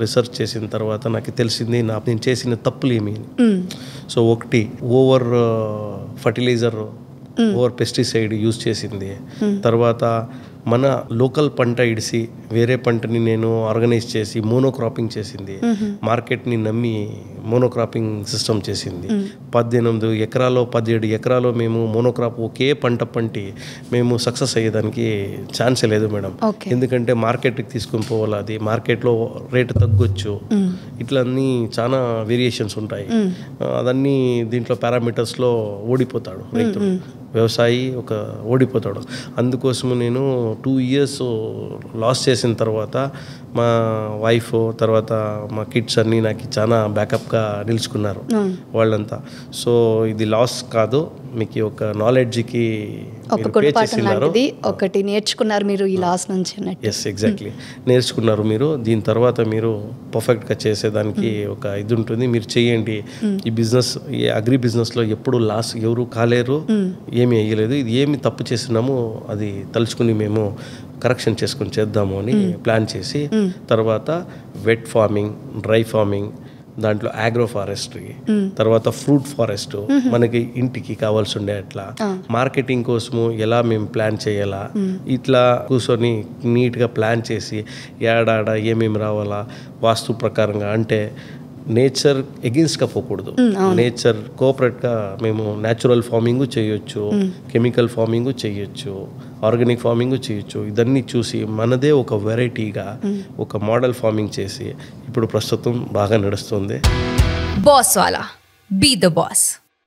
Research చేసిన తర్వాత నాకు తెలిసింది నేను చేసిన తప్పులు ఏమి. సో ఒకటి over fertilizer, over pesticide use చేసింది. తర్వాత మన లోకల్ పంట ఇడిసి వేరే పంటని నేను ఆర్గనైజ్ చేసి మోనోక్రాపింగ్ చేసింది. మార్కెట్ని నమ్మి మోనోక్రాపింగ్ సిస్టమ్ చేసింది. 18 ఎకరాలో 17 ఎకరాలో మేము మోనోక్రాప్ ఒకే పంట పంటి మేము సక్సెస్ అయ్యేదానికి ఛాన్సే లేదు మేడం. ఎందుకంటే మార్కెట్కి తీసుకుని పోవాలి, అది మార్కెట్లో రేటు తగ్గొచ్చు, ఇట్లా అన్నీ చాలా వేరియేషన్స్ ఉంటాయి. అదన్నీ దీంట్లో పారామీటర్స్లో ఓడిపోతాడు రైతుడు, వ్యవసాయి ఓడిపోతాడు. అందుకోసము నేను 2 years లాస్ చేసిన తర్వాత మా వైఫ్ తర్వాత మా కిడ్స్ అన్నీ నాకు చాలా బ్యాకప్గా నిలుచుకున్నారు వాళ్ళంతా. సో ఇది లాస్ కాదు, మీకు ఒక నాలెడ్జ్కి ఒకటి నేర్చుకున్నారు మీరు ఈ లాస్ నుంచి. ఎస్, ఎగ్జాక్ట్లీ నేర్చుకున్నారు మీరు. దీని తర్వాత మీరు పర్ఫెక్ట్గా చేసేదానికి ఒక ఇది ఉంటుంది, మీరు చేయండి. ఈ బిజినెస్, ఈ అగ్రి బిజినెస్లో ఎప్పుడు లాస్ ఎవరు కాలేరు, ఏమీ అయ్యలేదు. ఇది ఏమి తప్పు చేసినామో అది తలుచుకుని మేము కరెక్షన్ చేసుకుని చేద్దాము అని ప్లాన్ చేసి తర్వాత వెట్ ఫార్మింగ్, డ్రై ఫార్మింగ్, దాంట్లో ఆగ్రో ఫారెస్ట్రీ, తర్వాత ఫ్రూట్ ఫారెస్ట్ మనకి ఇంటికి కావాల్సి ఉండే అట్లా మార్కెటింగ్ కోసము ఎలా మేము ప్లాన్ చేయాలా, ఇట్లా కూర్చొని నీట్గా ప్లాన్ చేసి ఏడాడ ఏమేమి రావాలా వాస్తు ప్రకారంగా. అంటే నేచర్ ఎగెన్స్ట్గా పోకూడదు, నేచర్ కోఆపరేట్గా మేము న్యాచురల్ ఫార్మింగ్ చేయొచ్చు, కెమికల్ ఫార్మింగ్ చేయొచ్చు, ఆర్గానిక్ ఫార్మింగ్ చేయొచ్చు. ఇదన్నీ చూసి మనదే ఒక వెరైటీగా ఒక మోడల్ ఫార్మింగ్ చేసి ఇప్పుడు ప్రస్తుతం బాగా నడుస్తుంది. బాస్ వాలా, బీ ద బాస్.